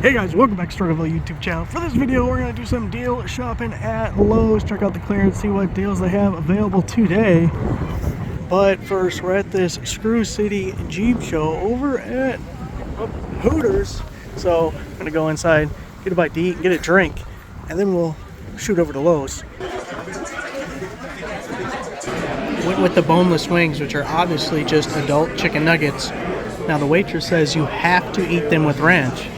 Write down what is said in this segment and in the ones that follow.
Hey guys, welcome back to Perryville YouTube channel. For this video, we're going to do some deal shopping at Lowe's. Check out the clearance, see what deals they have available today. But first, we're at this Screw City Jeep show over at Hooters. So I'm going to go inside, get a bite to eat, and get a drink, and then we'll shoot over to Lowe's. Went with the boneless wings, which are obviously just adult chicken nuggets. Now the waitress says you have to eat them with ranch.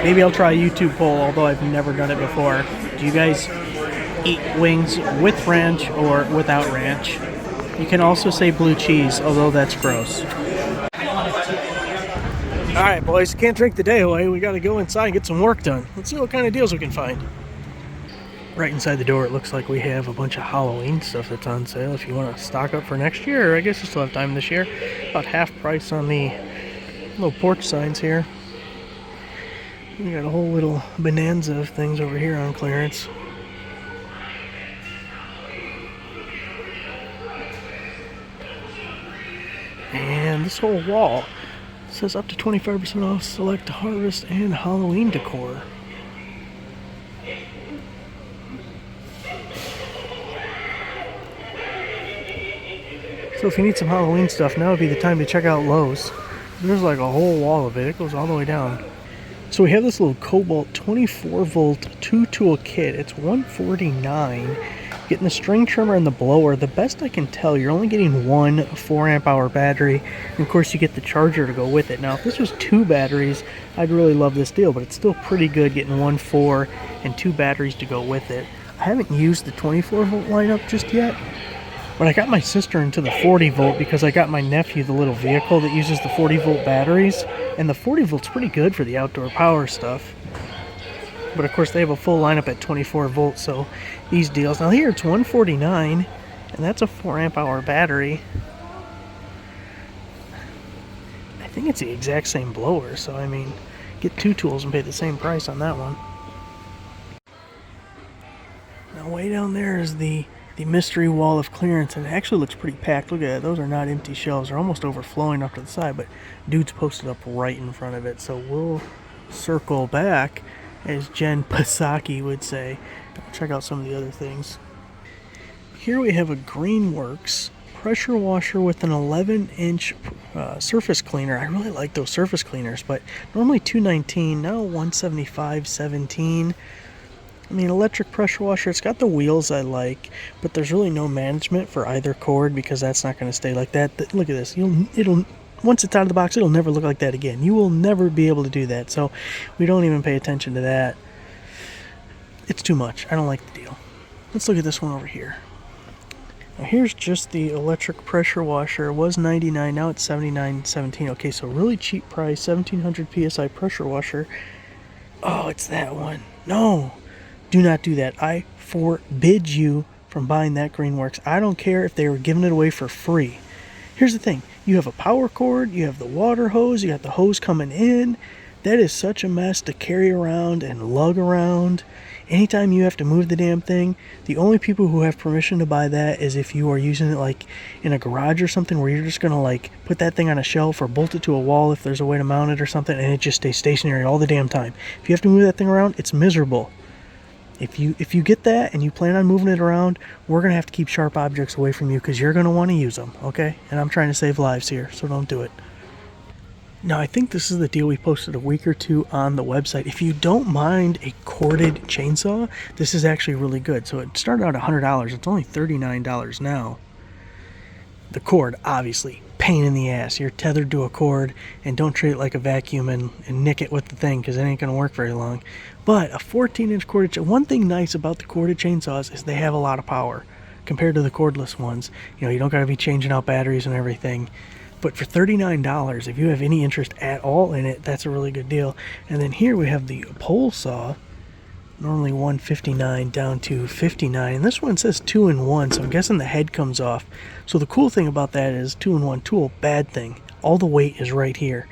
Maybe I'll try a YouTube poll, although I've never done it before. Do you guys eat wings with ranch or without ranch? You can also say blue cheese, although that's gross. Alright boys, can't drink the day away. We gotta go inside and get some work done. Let's see what kind of deals we can find. Right inside the door, it looks like we have a bunch of Halloween stuff that's on sale. If you want to stock up for next year, or I guess you still have time this year. About half price on the little porch signs here. We got a whole little bonanza of things over here on clearance. And this whole wall says up to 25% off select harvest and Halloween decor. So if you need some Halloween stuff, now would be the time to check out Lowe's. There's like a whole wall of it. It goes all the way down. So we have this little Cobalt 24-volt 2-tool kit. It's $149. Getting the string trimmer and the blower. The best I can tell, you're only getting one 4-amp-hour battery. And of course, you get the charger to go with it. Now, if this was 2 batteries, I'd really love this deal. But it's still pretty good getting 1 4 and 2 batteries to go with it. I haven't used the 24-volt lineup just yet. But I got my sister into the 40-volt because I got my nephew the little vehicle that uses the 40-volt batteries. And the 40-volt's pretty good for the outdoor power stuff. But of course they have a full lineup at 24 volts, so these deals. Now here it's $149, and that's a 4-amp-hour battery. I think it's the exact same blower, so I mean, get 2 tools and pay the same price on that one. Now way down there is the mystery wall of clearance, and it actually looks pretty packed. Look at that, those are not empty shelves. They're almost overflowing up to the side, but dude's posted up right in front of it. So we'll circle back, as Jen Psaki would say. Check out some of the other things. Here we have a Greenworks pressure washer with an 11-inch surface cleaner. I really like those surface cleaners, but normally $219, now $175.17. I mean, electric pressure washer, it's got the wheels I like, but there's really no management for either cord because that's not going to stay like that. Look at this. Once it's out of the box, it'll never look like that again. You will never be able to do that, so we don't even pay attention to that. It's too much. I don't like the deal. Let's look at this one over here. Now here's just the electric pressure washer. It was $99, now it's $79.17. Okay, so really cheap price, 1700 PSI pressure washer. Oh, it's that one. No! Do not do that. I forbid you from buying that Greenworks. I don't care if they were giving it away for free. Here's the thing. You have a power cord, you have the water hose, you got the hose coming in. That is such a mess to carry around and lug around. Anytime you have to move the damn thing, the only people who have permission to buy that is if you are using it like in a garage or something where you're just going to like put that thing on a shelf or bolt it to a wall if there's a way to mount it or something, and it just stays stationary all the damn time. If you have to move that thing around, it's miserable. If you get that and you plan on moving it around, we're going to have to keep sharp objects away from you because you're going to want to use them, okay? And I'm trying to save lives here, so don't do it. Now, I think this is the deal we posted a week or two on the website. If you don't mind a corded chainsaw, this is actually really good. So it started out at $100. It's only $39 now. The cord, obviously, pain in the ass. You're tethered to a cord, and don't treat it like a vacuum and nick it with the thing because it ain't going to work very long. But a 14-inch corded chainsaw, one thing nice about the corded chainsaws is they have a lot of power compared to the cordless ones. You know, you don't got to be changing out batteries and everything. But for $39, if you have any interest at all in it, that's a really good deal. And then here we have the pole saw, normally $159 down to $59. And this one says 2-in-1, so I'm guessing the head comes off. So the cool thing about that is 2-in-1 tool. Bad thing, all the weight is right here.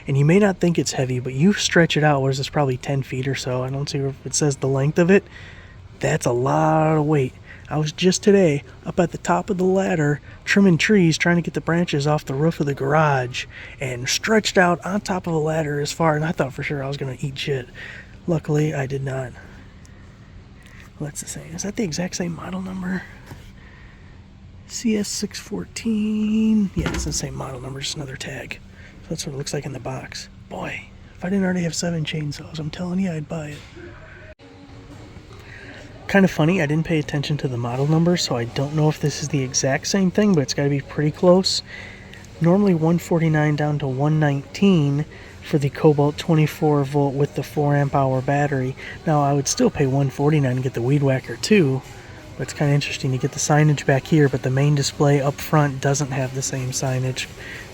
And you may not think it's heavy, but you stretch it out, what is this, probably 10 feet or so. I don't see if it says the length of it. That's a lot of weight. I was just today up at the top of the ladder trimming trees, trying to get the branches off the roof of the garage, and stretched out on top of a ladder as far, and I thought for sure I was going to eat shit. Luckily, I did not. Well, that's the same. Is that the exact same model number? CS614. Yeah, it's the same model number, just another tag. So that's what it looks like in the box. Boy, if I didn't already have 7 chainsaws, I'm telling you, I'd buy it. Kind of funny, I didn't pay attention to the model number, so I don't know if this is the exact same thing, but it's got to be pretty close. Normally 149 down to 119 for the Cobalt 24 volt with the 4 amp hour battery. Now I would still pay 149 and get the Weed Whacker too, but it's kind of interesting to get the signage back here, but the main display up front doesn't have the same signage.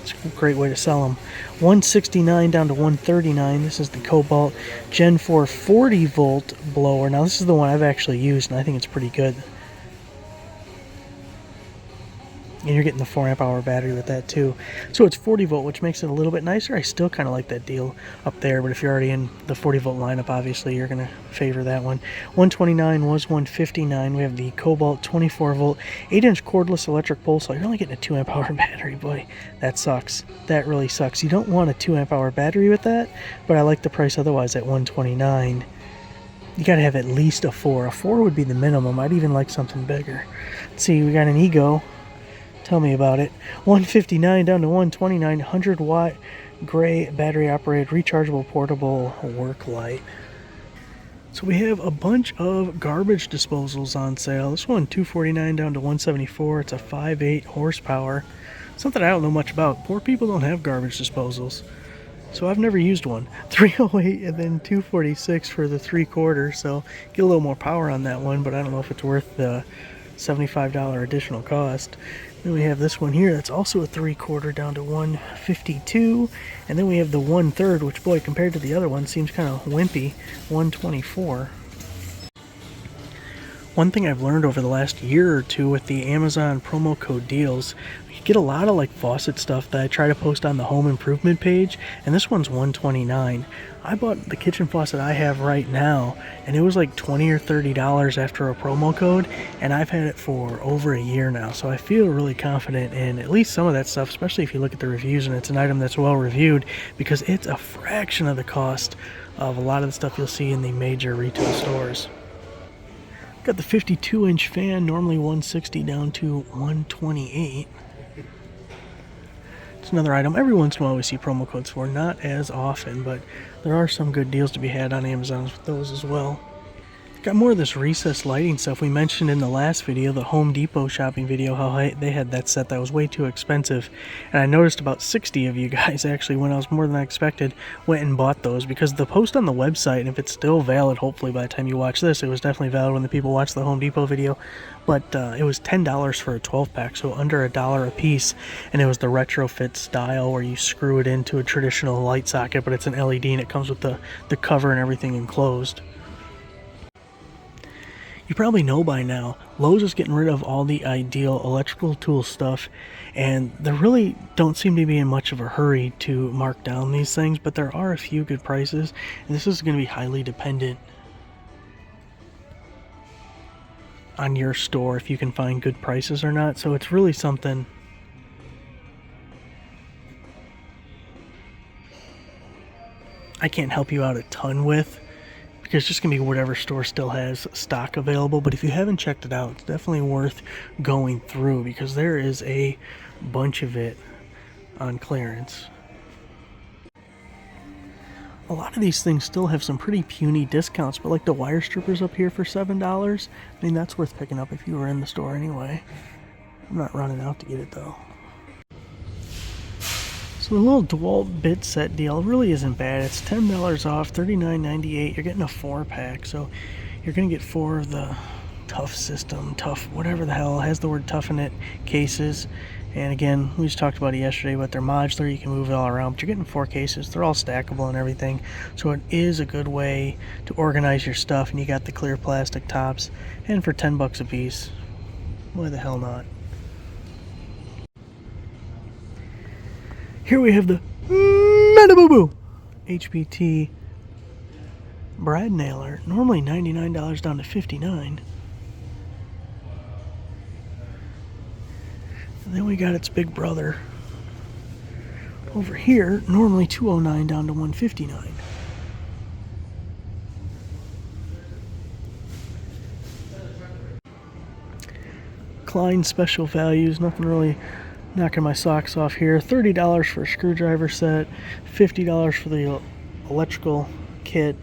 It's a great way to sell them. 169 down to 139. This is the Cobalt Gen 4 40 volt blower. Now this is the one I've actually used, and I think it's pretty good. And you're getting the 4 amp hour battery with that too. So it's 40 volt, which makes it a little bit nicer. I still kind of like that deal up there, but if you're already in the 40 volt lineup, obviously you're going to favor that one. 129 was 159. We have the Cobalt 24 volt 8-inch cordless electric pole saw. You're only getting a 2 amp hour battery. Boy, that sucks. That really sucks. You don't want a 2 amp hour battery with that, but I like the price otherwise at 129. You got to have at least a 4. A 4 would be the minimum. I'd even like something bigger. Let's see, we got an Ego. Tell me about it. 159 down to 129, 100 watt gray battery operated rechargeable portable work light. So we have a bunch of garbage disposals on sale. This one 249 down to 174. It's a 5.8 horsepower. Something I don't know much about. Poor people don't have garbage disposals, so I've never used one. 308 and then 246 for the 3/4. So get a little more power on that one, but I don't know if it's worth the $75 additional cost. Then we have this one here that's also a 3/4 down to 152. And then we have the 1/3, which, boy, compared to the other one, seems kind of wimpy, 124. One thing I've learned over the last year or two with the Amazon promo code deals, you get a lot of like faucet stuff that I try to post on the home improvement page, and this one's 129. I bought the kitchen faucet I have right now, and it was like $20 or $30 after a promo code, and I've had it for over a year now, so I feel really confident in at least some of that stuff, especially if you look at the reviews and it's an item that's well reviewed, because it's a fraction of the cost of a lot of the stuff you'll see in the major retail stores. Got the 52-inch fan, normally 160 down to 128. It's another item every once in a while we see promo codes for, not as often, but there are some good deals to be had on Amazon with those as well. Got more of this recessed lighting stuff. We mentioned in the last video, the Home Depot shopping video, how they had that set that was way too expensive. And I noticed about 60 of you guys actually, when I was more than I expected, went and bought those, because the post on the website, and if it's still valid, hopefully by the time you watch this, it was definitely valid when the people watched the Home Depot video, but it was $10 for a 12-pack, so under $1 a piece, and it was the retrofit style where you screw it into a traditional light socket, but it's an LED and it comes with the cover and everything enclosed. You probably know by now, Lowe's is getting rid of all the Ideal electrical tool stuff, and they really don't seem to be in much of a hurry to mark down these things, but there are a few good prices, and this is going to be highly dependent on your store if you can find good prices or not, so it's really something I can't help you out a ton with, because it's just going to be whatever store still has stock available. But if you haven't checked it out, it's definitely worth going through, because there is a bunch of it on clearance. A lot of these things still have some pretty puny discounts, but like the wire strippers up here for $7, I mean, that's worth picking up if you were in the store anyway. I'm not running out to get it though. So the little DeWalt bit set deal really isn't bad. It's $10 off, $39.98. You're getting a 4-pack, so you're going to get 4 of the Tough System, Tough, whatever the hell, has the word Tough in it, cases. And again, we just talked about it yesterday, but they're modular, you can move it all around, but you're getting 4 cases. They're all stackable and everything, so it is a good way to organize your stuff, and you got the clear plastic tops, and for $10 a piece, why the hell not? Here we have the Metaboo HPT brad nailer, normally $99 down to $59. So then we got its big brother over here, normally $209 down to $159. Klein special values, nothing really knocking my socks off here. $30 for a screwdriver set, $50 for the electrical kit,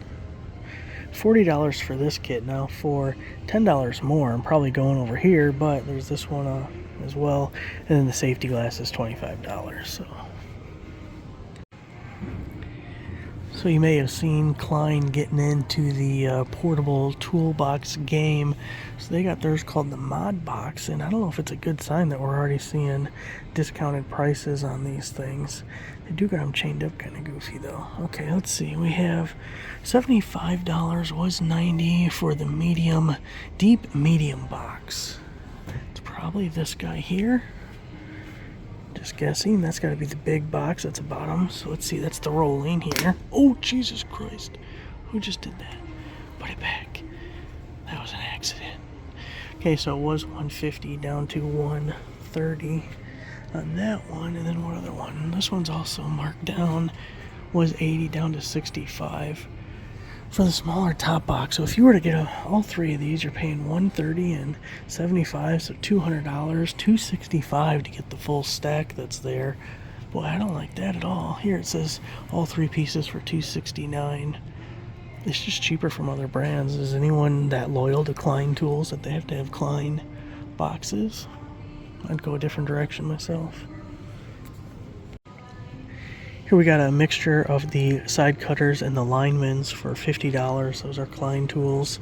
$40 for this kit. Now for $10 more, I'm probably going over here, but there's this one as well, and then the safety glass is $25. So you may have seen Klein getting into the portable toolbox game. So they got theirs called the Mod Box, and I don't know if it's a good sign that we're already seeing discounted prices on these things. They do got them chained up kind of goofy though. Okay, let's see. We have $75 was $90 for the medium, deep medium box. It's probably this guy here. Just guessing. That's got to be the big box at the bottom. So let's see. That's the rolling here. Oh, Jesus Christ. Who just did that? Put it back. That was an accident. Okay, so it was $150 down to $130 on that one. And then what other one? This one's also marked down. Was $80 down to $65 for the smaller top box. So if you were to get all three of these, you're paying $130 and $75, so $200, $265 to get the full stack that's there. Boy, I don't like that at all. Here it says all three pieces for $269. It's just cheaper from other brands. Is anyone that loyal to Klein tools that they have to have Klein boxes? I'd go a different direction myself. Here we got a mixture of the side cutters and the linemans for $50. Those are Klein tools.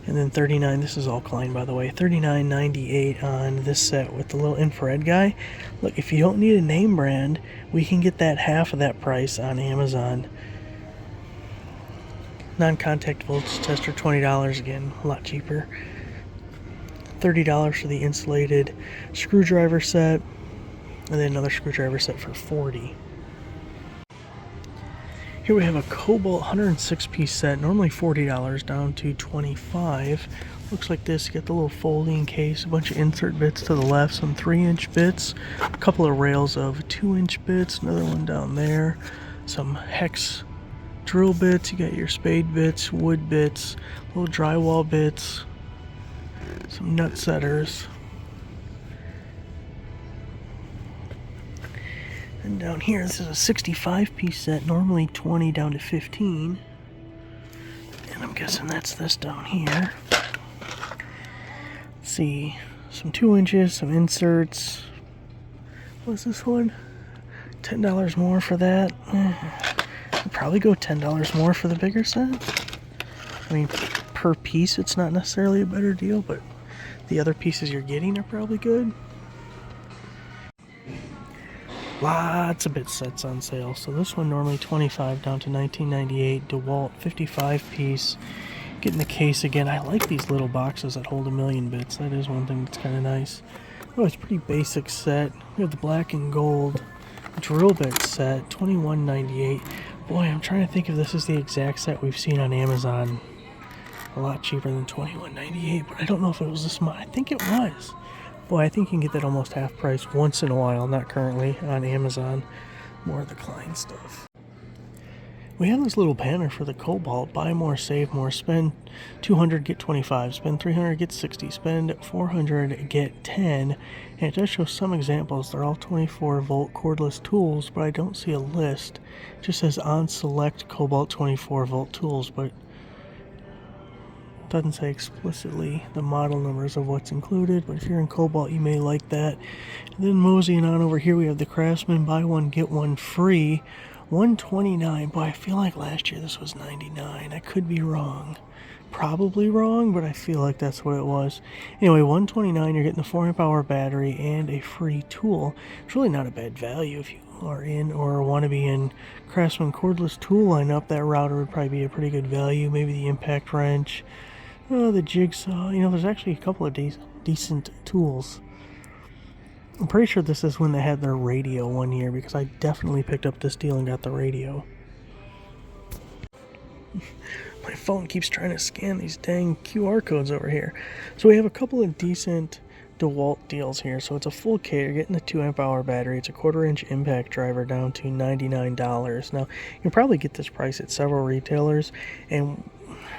And then $39, this is all Klein by the way, $39.98 on this set with the little infrared guy. Look, if you don't need a name brand, we can get that half of that price on Amazon. Non-contact voltage tester, $20, again, a lot cheaper. $30 for the insulated screwdriver set, and then another screwdriver set for $40. Here we have a Cobalt 106-piece set, normally $40 down to $25. Looks like this. You get the little folding case, a bunch of insert bits to the left, some 3-inch bits, a couple of rails of 2-inch bits, another one down there, some hex drill bits. You got your spade bits, wood bits, little drywall bits, some nut setters. And down here, this is a 65-piece set, normally $20 down to $15. And I'm guessing that's this down here. Let's see, some 2 inches, some inserts. What's this one? $10 more for that. I'd probably go $10 more for the bigger set. I mean, per piece, it's not necessarily a better deal, but the other pieces you're getting are probably good. Lots of bit sets on sale. So this one normally $25 down to $19.98. DeWalt 55-piece. Getting the case again. I like these little boxes that hold 1,000,000 bits. That is one thing that's kind of nice. Oh, it's a pretty basic set. We have the black and gold drill bit set, $21.98. Boy, I'm trying to think if this is the exact set we've seen on Amazon. A lot cheaper than $21.98, but I don't know if it was this much. I think it was. Boy, I think you can get that almost half price once in a while, not currently, on Amazon. More of the Klein stuff. We have this little banner for the Cobalt. Buy more, save more. Spend $200, get $25. Spend $300, get $60. Spend $400, get $10. And it does show some examples. They're all 24-volt cordless tools, but I don't see a list. It just says on select Cobalt 24-volt tools, but doesn't say explicitly the model numbers of what's included, but if you're in Cobalt, you may like that. And then moseying on over here, we have the Craftsman buy one get one free, $129. Boy, I feel like last year this was $99. I could be wrong, probably wrong, but I feel like that's what it was. Anyway, $129. You're getting the 4-amp-hour battery and a free tool. It's really not a bad value if you are in or want to be in Craftsman cordless tool lineup. That router would probably be a pretty good value. Maybe the impact wrench. Oh, the jigsaw. You know, there's actually a couple of decent tools. I'm pretty sure this is when they had their radio one year, because I definitely picked up this deal and got the radio. My phone keeps trying to scan these dang QR codes over here. So we have a couple of decent DeWalt deals here. So it's a full kit. You're getting the 2 amp hour battery. It's a 1/4 inch impact driver down to $99. Now, you'll probably get this price at several retailers, and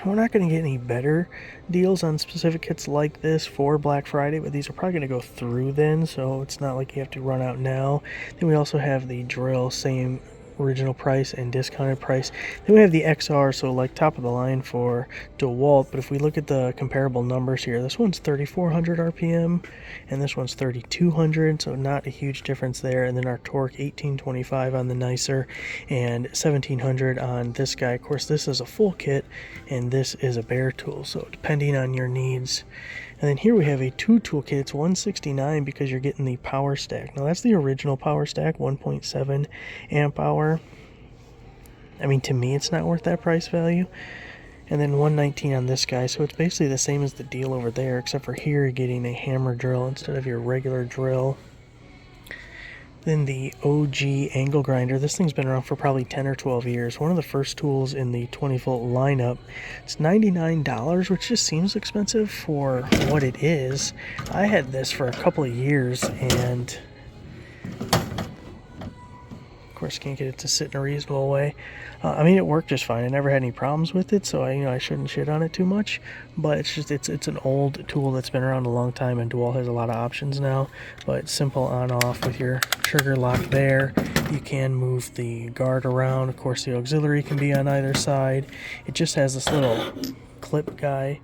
we're not going to get any better deals on specific kits like this for Black Friday, but these are probably going to go through then, so it's not like you have to run out now. Then we also have the drill, same original price and discounted price. Then we have the XR, so like top of the line for DeWalt, but if we look at the comparable numbers here, this one's 3400 RPM and this one's 3200, so not a huge difference there. And then our torque 1825 on the nicer and 1700 on this guy. Of course, this is a full kit and this is a bare tool, so depending on your needs. And then here we have a 2 toolkit. It's $169 because you're getting the power stack. Now that's the original power stack, 1.7 amp hour. I mean, to me, it's not worth that price value. And then $119 on this guy. So it's basically the same as the deal over there, except for here you're getting a hammer drill instead of your regular drill. Then the OG angle grinder. This thing's been around for probably 10 or 12 years. One of the first tools in the 20-volt lineup. It's $99, which just seems expensive for what it is. I had this for a couple of years, and of course can't get it to sit in a reasonable way. I mean, it worked just fine. I never had any problems with it, so I shouldn't shit on it too much. But it's an old tool that's been around a long time, and DeWalt has a lot of options now. But it's simple on-off with your trigger lock there. You can move the guard around. Of course, the auxiliary can be on either side. It just has this little clip guy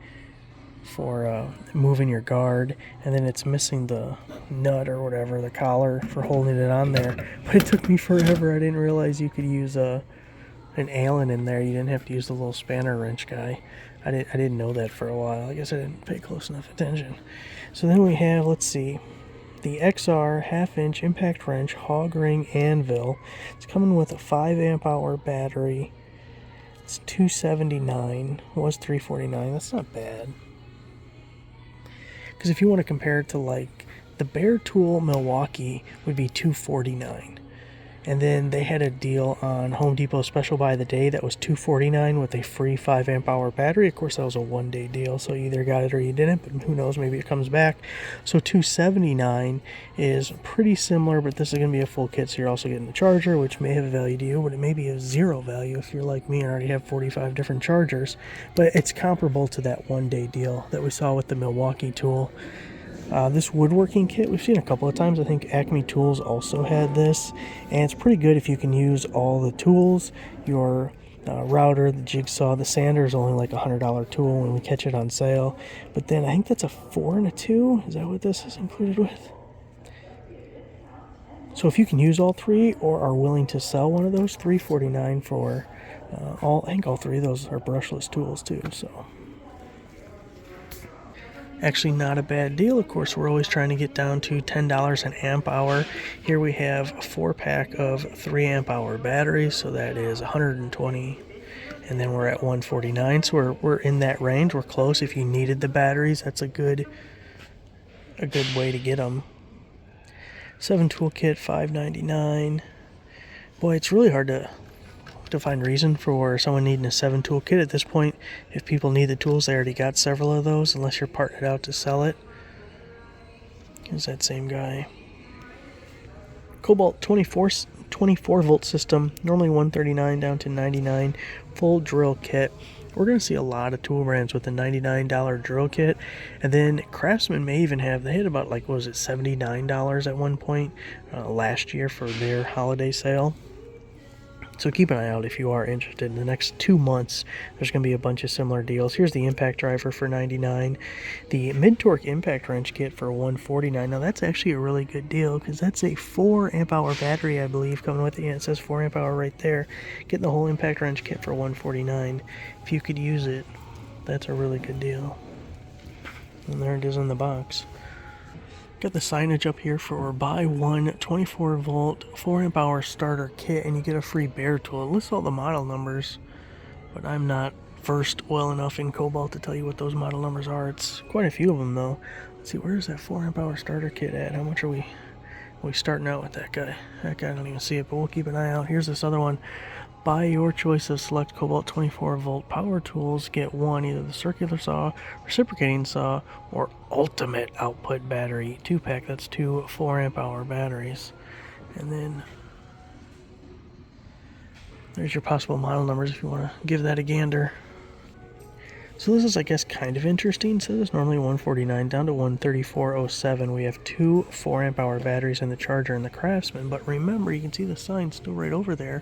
for moving your guard, and then it's missing the nut or whatever, the collar for holding it on there. But it took me forever. I didn't realize you could use an Allen in there. You didn't have to use the little spanner wrench guy. I didn't know that for a while. I guess I didn't pay close enough attention. So then we have, let's see, the XR 1/2 inch impact wrench hog ring anvil. It's coming with a 5 amp hour battery. It's $279. It was $349. That's not bad. Because if you want to compare it to like the Bear Tool Milwaukee would be $249. And then they had a deal on Home Depot Special Buy the Day that was $249 with a free 5 amp hour battery. Of course, that was a one-day deal, so you either got it or you didn't, but who knows, maybe it comes back. So $279 is pretty similar, but this is going to be a full kit, so you're also getting the charger, which may have value to you, but it may be of zero value if you're like me and already have 45 different chargers. But it's comparable to that one-day deal that we saw with the Milwaukee tool. This woodworking kit we've seen a couple of times. I think Acme Tools also had this, and it's pretty good if you can use all the tools. Your router, the jigsaw, the sander is only like a $100 tool when we catch it on sale. But then I think that's a 4 and a 2. Is that what this is included with? So if you can use all three or are willing to sell one of those, $349 for I think all three of those are brushless tools too. So actually not a bad deal. Of course, we're always trying to get down to $10 an amp hour. Here we have a 4-pack of 3 amp hour batteries, so that is $120, and then we're at $149. So we're in that range. We're close. If you needed the batteries, that's a good way to get them. 7 tool kit, $5.99. Boy, it's really hard to find reason for someone needing a 7 tool kit at this point. If people need the tools, they already got several of those, unless you're partnered out to sell it. Here's that same guy. Cobalt 24 volt system, normally $139 down to $99. Full drill kit. We're going to see a lot of tool brands with a $99 drill kit. And then Craftsman may even have, they had about like, what was it, $79 at one point last year for their holiday sale. So keep an eye out if you are interested. In the next 2 months, there's going to be a bunch of similar deals. Here's the impact driver for $99. The mid-torque impact wrench kit for $149. Now, that's actually a really good deal because that's a 4 amp hour battery, I believe, coming with it. Yeah, it says 4 amp hour right there. Getting the whole impact wrench kit for $149. If you could use it, that's a really good deal. And there it is in the box. Got the signage up here for buy one 24 volt 4 amp hour starter kit and you get a free Bear tool. It lists all the model numbers, but I'm not versed well enough in Cobalt to tell you what those model numbers are. It's quite a few of them though. Let's see, where's that 4 amp hour starter kit at? How much are we starting out with that guy? That guy, I don't even see it, but we'll keep an eye out. Here's this other one. Buy your choice of select Cobalt 24 volt power tools. Get one, either the circular saw, reciprocating saw, or ultimate output battery 2-pack. That's two 4 amp hour batteries. And then there's your possible model numbers if you want to give that a gander. So this is, I guess, kind of interesting. So this is normally 149 down to 134.07. We have two 4 amp hour batteries in the Charger and the Craftsman. But remember, you can see the sign still right over there.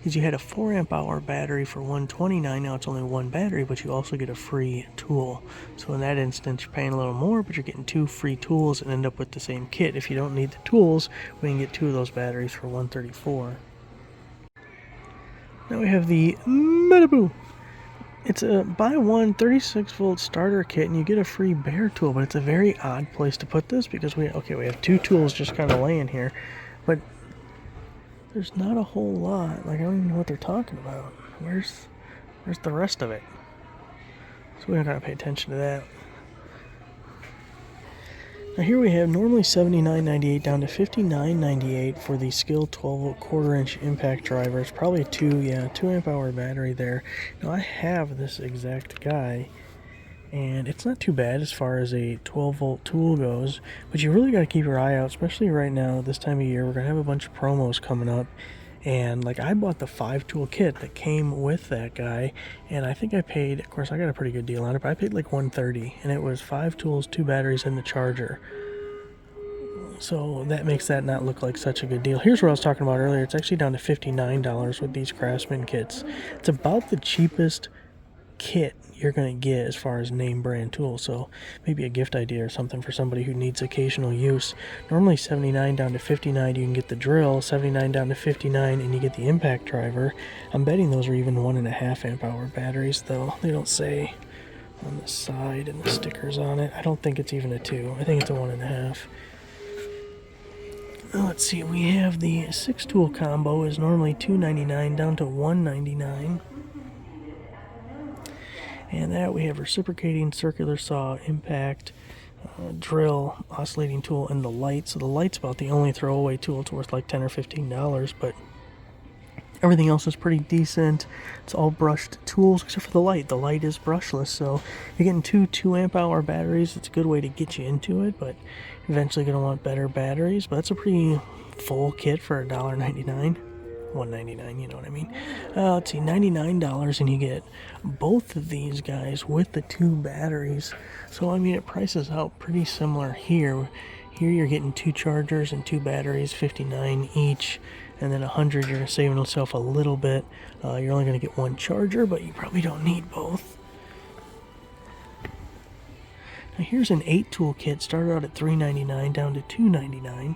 Is you had a 4 amp hour battery for 129. Now it's only one battery, but you also get a free tool. So in that instance, you're paying a little more, but you're getting two free tools and end up with the same kit. If you don't need the tools, we can get two of those batteries for 134. Now we have the Malibu. It's a buy one 36 volt starter kit and you get a free bear tool, but it's a very odd place to put this because we have two tools just kind of laying here, but there's not a whole lot. Like, I don't even know what they're talking about. Where's the rest of it? So we don't gotta pay attention to that. Now here we have normally $79.98 down to $59.98 for the Skill 12 volt 1/4 inch impact driver. It's probably a 2 amp hour battery there. Now I have this exact guy, and it's not too bad as far as a 12 volt tool goes, but you really got to keep your eye out, especially right now this time of year. We're gonna have a bunch of promos coming up, and like, I bought the 5 tool kit that came with that guy, and I think I paid, of course I got a pretty good deal on it, but I paid like $130, and it was 5 tools, 2 batteries, and the Charger. So that makes that not look like such a good deal. Here's what I was talking about earlier. It's actually down to $59 with these Craftsman kits. It's about the cheapest kit you're going to get as far as name brand tools, so maybe a gift idea or something for somebody who needs occasional use. Normally $79 down to $59 you can get the drill, $79 down to $59 and you get the impact driver. I'm betting those are even 1.5 amp hour batteries, though they don't say on the side and the stickers on it. I don't think it's even a 2. I think it's a 1.5. Let's see, we have the 6 tool combo is normally $2.99 down to $1.99. And that we have reciprocating circular saw, impact, drill, oscillating tool, and the light. So the light's about the only throwaway tool. It's worth like $10 or $15, but everything else is pretty decent. It's all brushed tools except for the light. The light is brushless, so you're getting two 2 amp hour batteries. It's a good way to get you into it, but eventually going to want better batteries. But that's a pretty full kit for $1.99. $1.99, you know what I mean. Let's see, $99 and you get both of these guys with the 2 batteries. So I mean, it prices out pretty similar here. Here you're getting 2 chargers and 2 batteries, $59 each, and then $100 you're saving yourself a little bit. You're only going to get 1 charger, but you probably don't need both. Now here's an 8 tool kit, started out at $3.99 down to $2.99.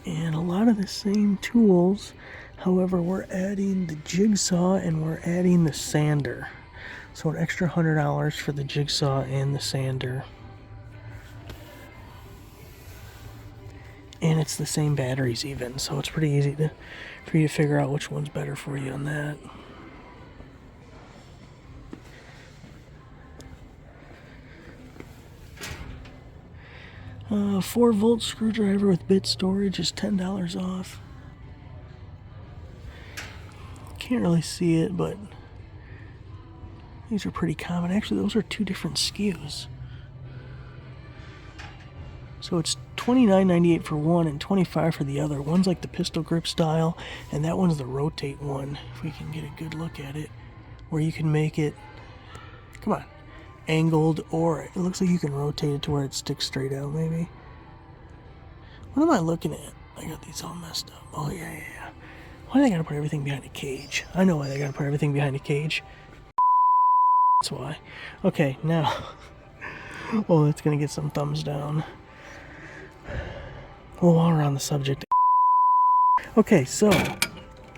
And a lot of the same tools, however, we're adding the jigsaw and we're adding the sander. So an extra $100 for the jigsaw and the sander. And it's the same batteries even, so it's pretty easy for you to figure out which one's better for you on that. A 4 volt screwdriver with bit storage is $10 off. Can't really see it, but these are pretty common. Actually, those are 2 different SKUs. So it's $29.98 for one and $25 for the other. One's like the pistol grip style, and that one's the rotate one. If we can get a good look at it, where you can make it, come on, angled, or it looks like you can rotate it to where it sticks straight out, maybe. What am I looking at? I got these all messed up. Oh, yeah. Why do they gotta put everything behind a cage? I know why they gotta put everything behind a cage. That's why. Okay, now. Oh, that's gonna get some thumbs down. Well, while we're on the subject. Okay, so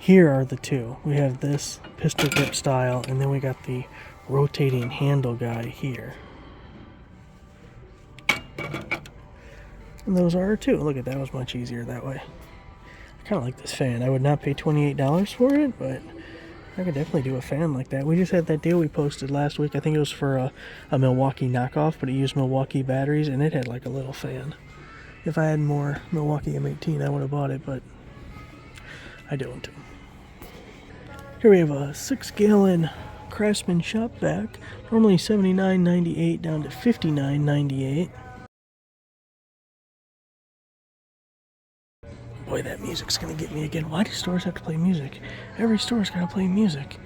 here are the 2. We have this pistol grip style, and then we got the rotating handle guy here. And those are our 2. Look at that, was much easier that way. I kind of like this fan. I would not pay $28 for it, but I could definitely do a fan like that. We just had that deal we posted last week. I think it was for a Milwaukee knockoff, but it used Milwaukee batteries, and it had like a little fan. If I had more Milwaukee M18, I would have bought it, but I don't. Here we have a 6-gallon Craftsman shop vac, normally $79.98 down to $59.98. Boy, that music's gonna get me again. Why do stores have to play music? Every store's gotta play music.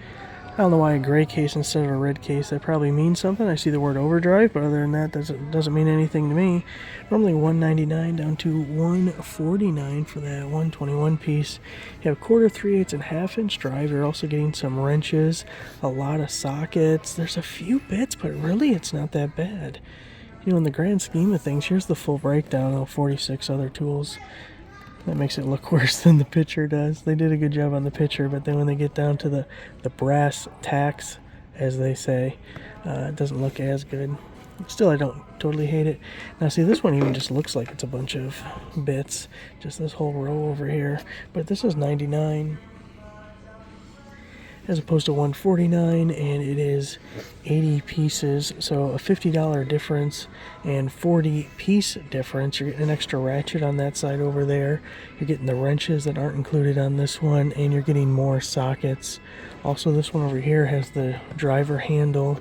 I don't know why a gray case instead of a red case. That probably means something. I see the word overdrive, but other than that, doesn't mean anything to me. Normally $199 down to $149 for that 121 piece. You have 1/4, 3/8, and 1/2 inch drive. You're also getting some wrenches, a lot of sockets. There's a few bits, but really it's not that bad. You know, in the grand scheme of things, here's the full breakdown of 46 other tools. That makes it look worse than the picture does. They did a good job on the picture, but then when they get down to the brass tacks, as they say, it doesn't look as good. Still, I don't totally hate it. Now, see, this one even just looks like it's a bunch of bits. Just this whole row over here. But this is $99 as opposed to $149, and it is 80 pieces, so a $50 difference and 40 piece difference. You're getting an extra ratchet on that side over there. You're getting the wrenches that aren't included on this one, and you're getting more sockets. Also, this one over here has the driver handle,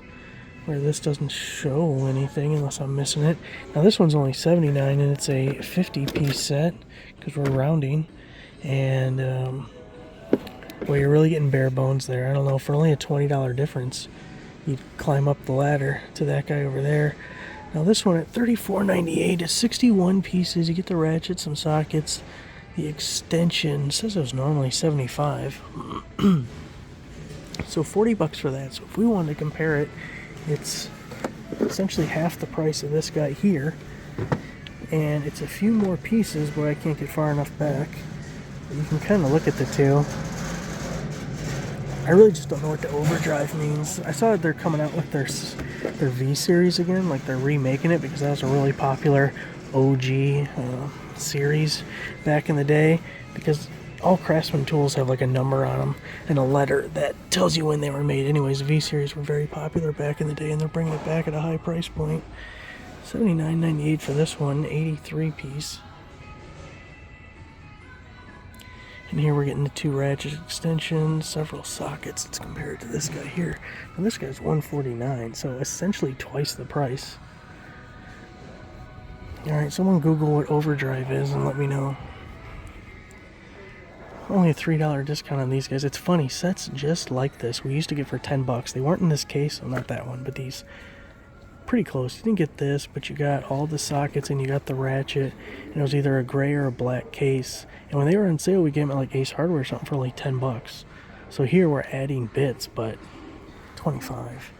where this doesn't show anything unless I'm missing it. Now this one's only $79, and it's a 50-piece set because we're rounding, and well, you're really getting bare bones there. I don't know, for only a $20 difference, you'd climb up the ladder to that guy over there. Now this one at $34.98 is 61 pieces. You get the ratchet, some sockets, the extension. It says it was normally $75. So $40 for that. So if we wanted to compare it, it's essentially half the price of this guy here. And it's a few more pieces, but I can't get far enough back. But you can kind of look at the two. I really just don't know what the overdrive means. I saw that they're coming out with their V series again, like they're remaking it, because that was a really popular OG series back in the day, because all Craftsman tools have like a number on them and a letter that tells you when they were made. Anyways, V series were very popular back in the day, and they're bringing it back at a high price point. $79.98 for this one, 83 piece. And here we're getting the 2 ratchet extensions, several sockets. Let's compare it to this guy here. And this guy's $149, so essentially twice the price. Alright, someone Google what overdrive is and let me know. Only a $3 discount on these guys. It's funny, sets just like this we used to get for $10. They weren't in this case, well, not that one, but these. Pretty close. You didn't get this, but you got all the sockets and you got the ratchet, and it was either a gray or a black case. And when they were on sale, we gave them at like Ace Hardware or something for like $10. So here we're adding bits, but 25.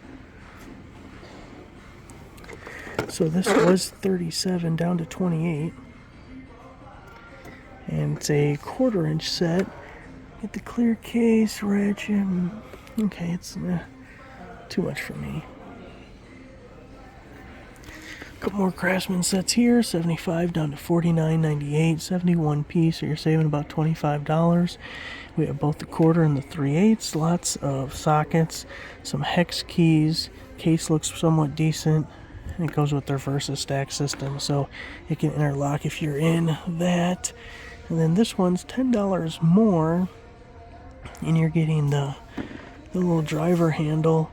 So this was 37 down to 28, and it's a 1/4 inch set. Get the clear case, ratchet. Okay, it's too much for me. Couple more Craftsman sets here, 75 down to $49.98, 71 piece, so you're saving about $25. We have both the 1/4 and the 3/8, lots of sockets, some hex keys. Case looks somewhat decent, and it goes with their Versa stack system, so it can interlock if you're in that. And then this one's $10 more, and you're getting the little driver handle,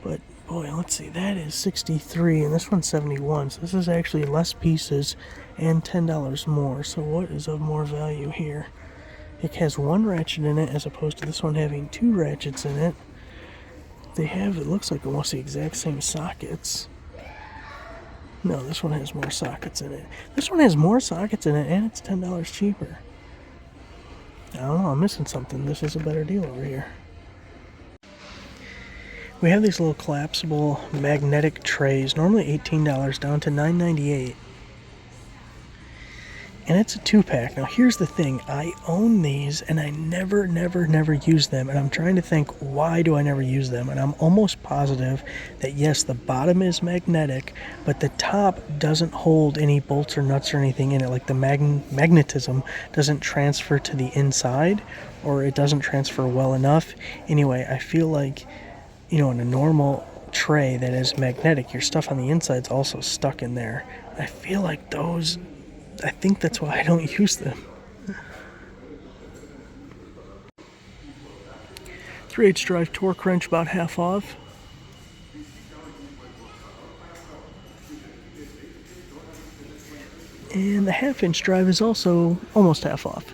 but boy, let's see, that is 63 and this one's 71, so this is actually less pieces and $10 more. So what is of more value here? It has 1 ratchet in it as opposed to this one having 2 ratchets in it. They have, it looks like, almost the exact same sockets. No, this one has more sockets in it. This one has more sockets in it, and it's $10 cheaper. I don't know, I'm missing something. This is a better deal over here. We have these little collapsible magnetic trays, normally $18 down to $9.98. And it's a 2-pack. Now here's the thing, I own these and I never use them, and I'm trying to think, why do I never use them? And I'm almost positive that yes, the bottom is magnetic, but the top doesn't hold any bolts or nuts or anything in it, like the magnetism doesn't transfer to the inside, or it doesn't transfer well enough. Anyway, I feel like, you know, in a normal tray that is magnetic, your stuff on the inside is also stuck in there. I feel like those I think that's why I don't use them. 3/8 drive torque wrench, about half off. And the 1/2-inch drive is also almost half off.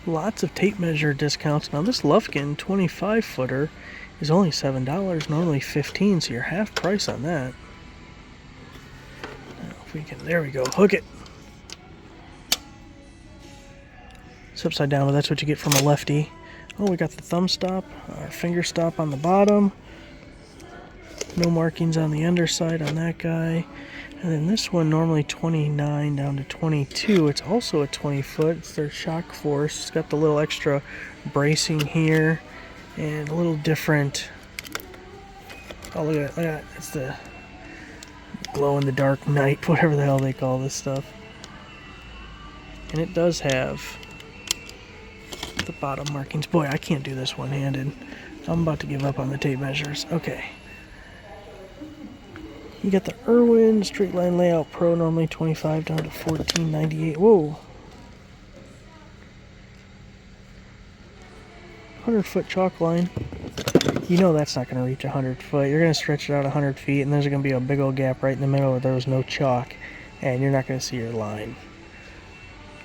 Lots of tape measure discounts. Now this Lufkin 25 footer is only $7, normally $15, so you're half price on that. Now if we can, there we go, hook it. It's upside down, but that's what you get from a lefty. Oh, we got the thumb stop, our finger stop on the bottom. No markings on the underside on that guy. And then this one, normally 29 down to 22. It's also a 20 foot. It's their shock force. It's got the little extra bracing here and a little different. Oh, look at that. Look at that. It's the glow in the dark night, whatever the hell they call this stuff. And it does have the bottom markings. Boy, I can't do this one-handed. I'm about to give up on the tape measures. Okay. You got the Irwin Straight Line Layout Pro, normally 25 down to 14.98. Whoa. 100-foot chalk line. You know that's not going to reach 100 foot. You're going to stretch it out 100 feet, and there's going to be a big old gap right in the middle where there was no chalk, and you're not going to see your line.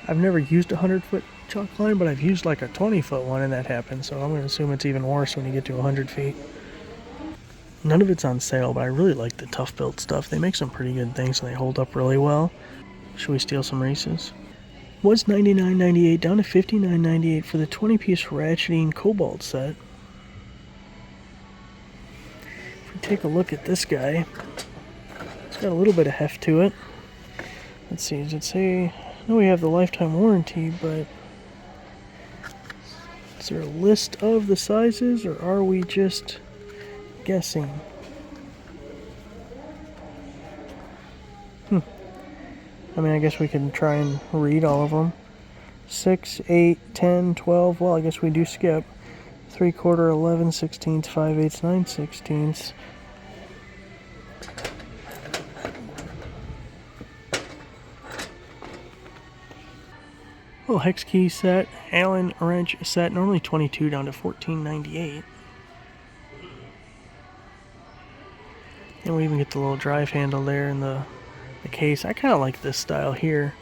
I've never used a 100-foot chalk line, but I've used like a 20-foot one, and that happens, so I'm going to assume it's even worse when you get to 100 feet. None of it's on sale, but I really like the Tough Built stuff. They make some pretty good things, and they hold up really well. Should we steal some Reese's? Was $99.98 down to $59.98 for the 20-piece ratcheting Cobalt set. If we take a look at this guy, it's got a little bit of heft to it. Let's see, does it say... I know we have the lifetime warranty, but... is there a list of the sizes, or are we just... guessing? I mean, I guess we can try and read all of them. 6, 8, 10, 12. Well, I guess we do skip. 3/4, 11, 16, 5/8, 9/16. Little hex key set, Allen wrench set, normally 22 down to 14.98. And we even get the little drive handle there in the case. I kind of like this style here,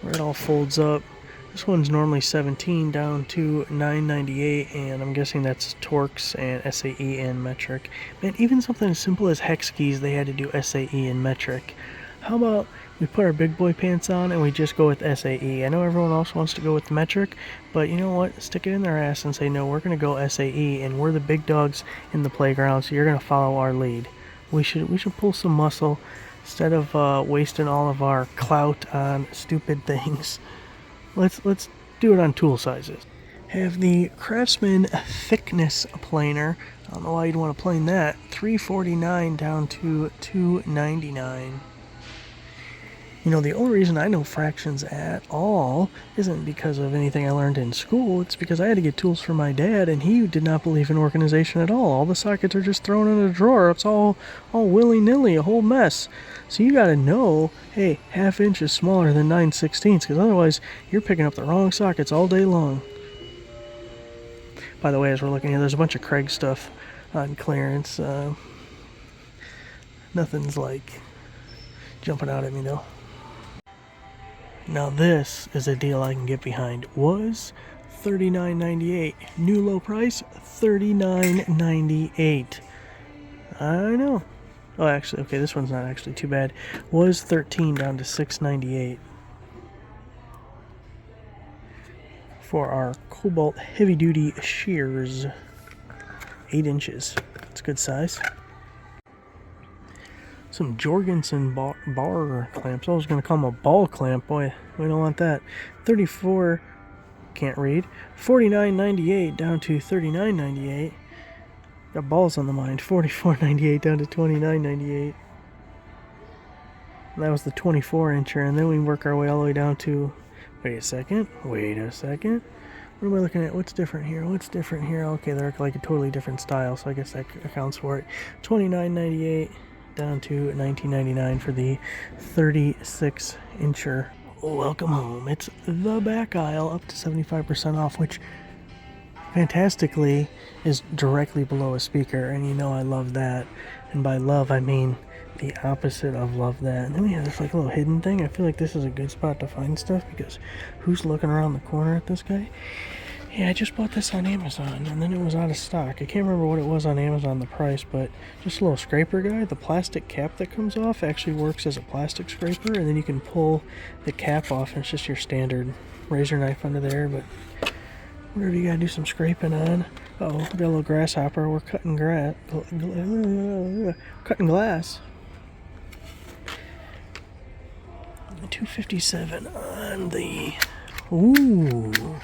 where it all folds up. This one's normally 17 down to 9.98, and I'm guessing that's Torx and SAE and metric. Man, even something as simple as hex keys, they had to do SAE and metric. How about we put our big boy pants on and we just go with SAE? I know everyone else wants to go with metric, but you know what? Stick it in their ass and say, no, we're going to go SAE, and we're the big dogs in the playground, so you're going to follow our lead. We should pull some muscle instead of wasting all of our clout on stupid things. Let's do it on tool sizes. Have the Craftsman thickness planer. I don't know why you'd want to plane that. $3.49 down to $2.99. You know, the only reason I know fractions at all isn't because of anything I learned in school. It's because I had to get tools for my dad, and he did not believe in organization at all. All the sockets are just thrown in a drawer. It's all willy-nilly, a whole mess. So you got to know, hey, 1/2 inch is smaller than 9/16, because otherwise you're picking up the wrong sockets all day long. By the way, as we're looking here, there's a bunch of Craig stuff on clearance. Nothing's like jumping out at me though. Now this is a deal I can get behind. Was $39.98. New low price, $39.98. I know. Oh, actually, okay, this one's not actually too bad. Was $13 down to $6.98 for our Cobalt heavy duty shears. 8 inches. It's a good size. Some Jorgensen bar clamps. I was going to call them a ball clamp. Boy, we don't want that. 34, can't read. $49.98 down to $39.98. Got balls on the mind. $44.98 down to $29.98. That was the 24 incher, and then we work our way all the way down to, wait a second. What am I looking at? What's different here? What's different here? Okay, they're like a totally different style, so I guess that accounts for it. $29.98 down to $19.99 for the 36-incher. Welcome home. It's the back aisle, up to 75% off, which fantastically is directly below a speaker, and you know I love that. And by love, I mean the opposite of love that. And then we have this like little hidden thing. I feel like this is a good spot to find stuff, because who's looking around the corner at this guy? Yeah, I just bought this on Amazon, and then it was out of stock. I can't remember what it was on Amazon, the price, but just a little scraper guy. The plastic cap that comes off actually works as a plastic scraper, and then you can pull the cap off, and it's just your standard razor knife under there. But whatever you gotta do some scraping on. Uh-oh, we got a little grasshopper. We're cutting cutting glass. $2.57 on the... Ooh.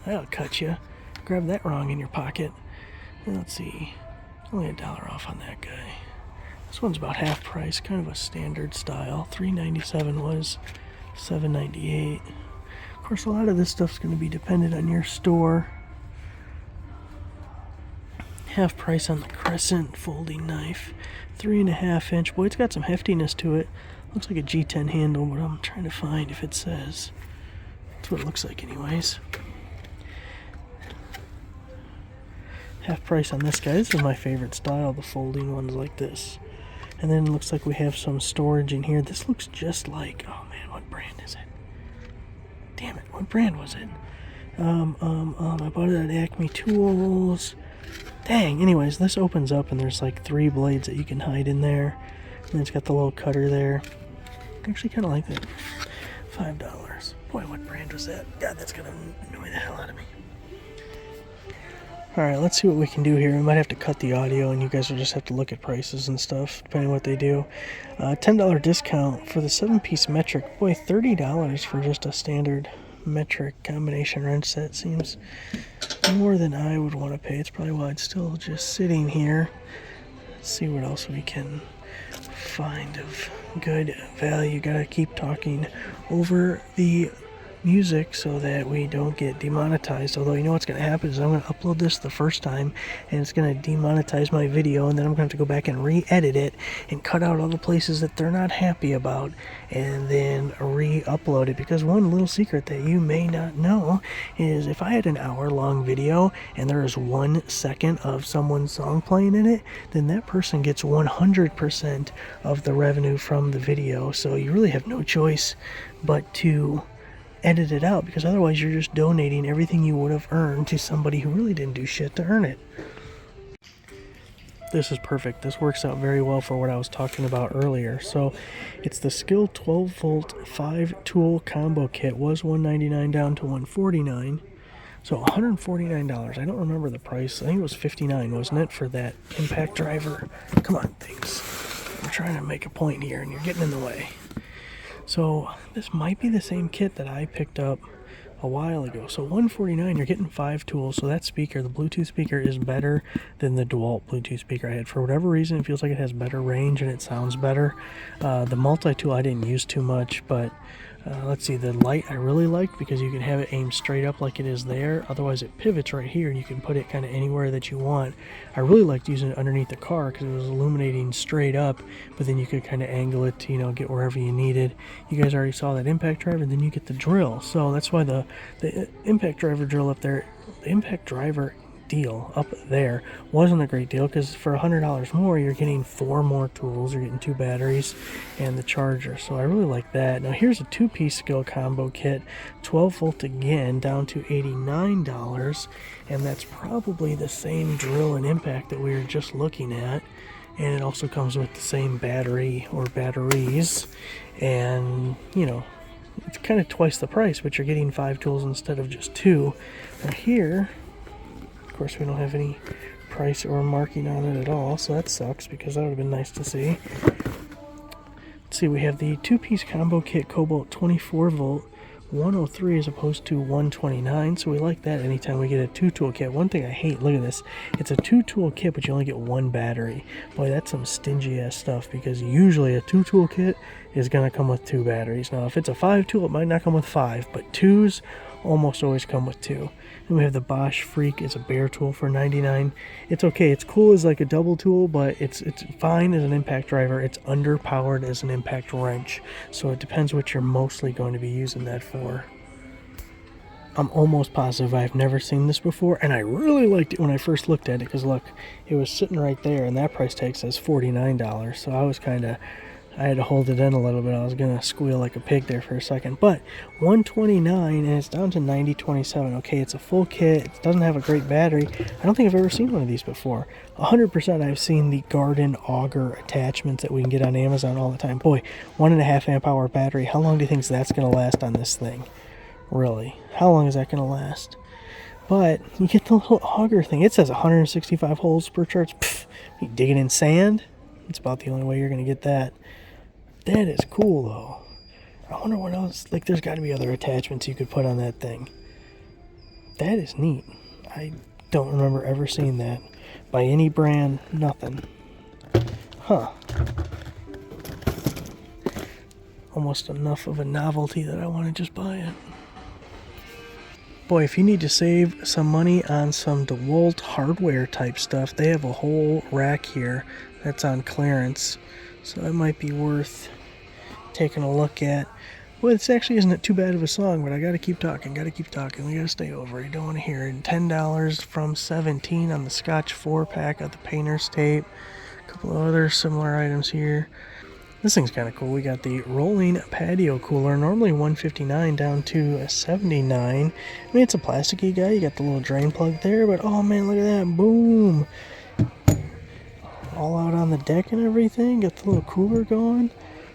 That'll cut you. Grab that wrong in your pocket. Let's see. Only $1 off on that guy. This one's about half price. Kind of a standard style. $3.97 was $7.98. Of course, a lot of this stuff's going to be dependent on your store. Half price on the Crescent folding knife. 3.5 inch. Boy, it's got some heftiness to it. Looks like a G10 handle, but I'm trying to find if it says. That's what it looks like anyways. Half price on this guy. This is my favorite style, the folding ones like this. And then it looks like we have some storage in here. This looks just like, oh man, what brand is it? Damn it, what brand was it? I bought it at Acme Tools. Dang, anyways, this opens up and there's like 3 blades that you can hide in there. And it's got the little cutter there. I actually kind of like that. $5. Boy, what brand was that? God, that's gonna annoy the hell out of me. Alright, let's see what we can do here. We might have to cut the audio and you guys will just have to look at prices and stuff, depending on what they do. $10 discount for the 7-piece metric. Boy, $30 for just a standard metric combination wrench set seems more than I would want to pay. It's probably why it's still just sitting here. Let's see what else we can find of good value. Gotta keep talking over the music so that we don't get demonetized. Although, you know what's going to happen is I'm going to upload this the first time and it's going to demonetize my video, and then I'm going to have to go back and re-edit it and cut out all the places that they're not happy about and then re-upload it. Because one little secret that you may not know is if I had an hour-long video and there is 1 second of someone's song playing in it, then that person gets 100% of the revenue from the video. So you really have no choice but to edit it out, because otherwise you're just donating everything you would have earned to somebody who really didn't do shit to earn it. This is perfect. This works out very well for what I was talking about earlier. So it's the Skill 12-volt 5-tool combo kit. Was $199 down to $149. So $149. I don't remember the price. I think it was $59, wasn't it, for that impact driver? Come on, things. I'm trying to make a point here and you're getting in the way. So this might be the same kit that I picked up a while ago. So $149, you're getting 5 tools. So that speaker, the Bluetooth speaker, is better than the DeWalt Bluetooth speaker I had. For whatever reason, it feels like it has better range and it sounds better. The multi-tool I didn't use too much, but let's see, the light I really liked because you can have it aimed straight up like it is there. Otherwise it pivots right here and you can put it kind of anywhere that you want. I really liked using it underneath the car because it was illuminating straight up, but then you could kind of angle it to, you know, get wherever you needed. You guys already saw that impact driver, then you get the drill. So that's why the impact driver drill up there, the impact driver deal up there wasn't a great deal, because for $100 more you're getting 4 more tools, you're getting 2 batteries and the charger. So I really like that. Now here's a 2-piece Skill combo kit, 12 volt again, down to $89, and that's probably the same drill and impact that we were just looking at. And it also comes with the same battery or batteries, and you know, it's kind of twice the price, but you're getting 5 tools instead of just 2. Now here, of course, we don't have any price or marking on it at all, so that sucks, because that would have been nice to see. Let's see, we have the 2-piece combo kit Cobalt 24 volt 103 as opposed to 129, so we like that anytime we get a 2-tool kit. One thing I hate, look at this, it's a 2-tool kit, but you only get 1 battery. Boy, that's some stingy ass stuff, because usually a 2-tool kit is going to come with 2 batteries. Now if it's a 5-tool, it might not come with 5, but 2s almost always come with 2. And we have the Bosch Freak. It's a bare tool for 99. It's okay, it's cool as like a double tool, but it's fine as an impact driver. It's underpowered as an impact wrench, so it depends what you're mostly going to be using that for. I'm almost positive I've never seen this before, and I really liked it when I first looked at it, because look, it was sitting right there, and that price tag says $49, so I had to hold it in a little bit. I was going to squeal like a pig there for a second. But $129, and it's down to $90.27. Okay, it's a full kit. It doesn't have a great battery. I don't think I've ever seen one of these before. 100% I've seen the garden auger attachments that we can get on Amazon all the time. Boy, 1.5 amp hour battery. How long do you think that's going to last on this thing? Really? How long is that going to last? But you get the little auger thing. It says 165 holes per charge. Pfft, you digging in sand? It's about the only way you're going to get that. That is cool, though. I wonder what else. Like, there's got to be other attachments you could put on that thing. That is neat. I don't remember ever seeing that. By any brand, nothing. Huh. Almost enough of a novelty that I want to just buy it. Boy, if you need to save some money on some DeWalt hardware type stuff, they have a whole rack here that's on clearance. So that might be worth taking a look at. Well, it's actually isn't too bad of a song, but I gotta keep talking. We gotta stay over. You don't want to hear it. $10 from 17 on the Scotch 4-pack. Got the painter's tape. A couple of other similar items here. This thing's kind of cool. We got the rolling patio cooler. Normally $159 down to $79. I mean, it's a plasticky guy. You got the little drain plug there, but oh man, look at that. Boom. All out on the deck and everything. Got the little cooler going.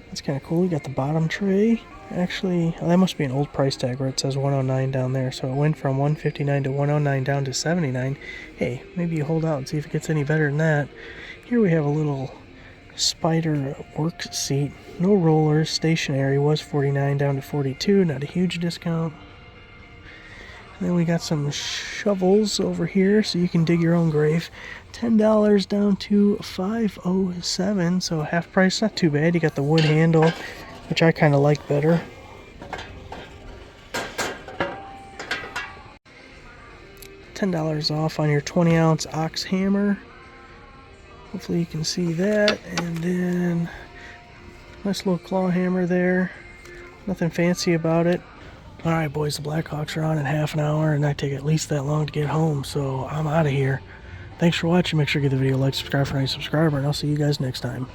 That's kind of cool. You got the bottom tray. Actually, that must be an old price tag where it says $109 down there. So it went from $159 to $109 down to $79. Hey, maybe you hold out and see if it gets any better than that. Here we have a little spider work seat. No rollers. Stationary. Was $49 down to $42. Not a huge discount. And then we got some shovels over here so you can dig your own grave. $10 down to $507, so half price, not too bad. You got the wood handle, which I kind of like better. $10 off on your 20-ounce ox hammer. Hopefully you can see that. And then nice little claw hammer there. Nothing fancy about it. Alright boys, the Blackhawks are on in half an hour, and I take at least that long to get home, so I'm out of here. Thanks for watching. Make sure you give the video a like, subscribe for any subscriber, and I'll see you guys next time.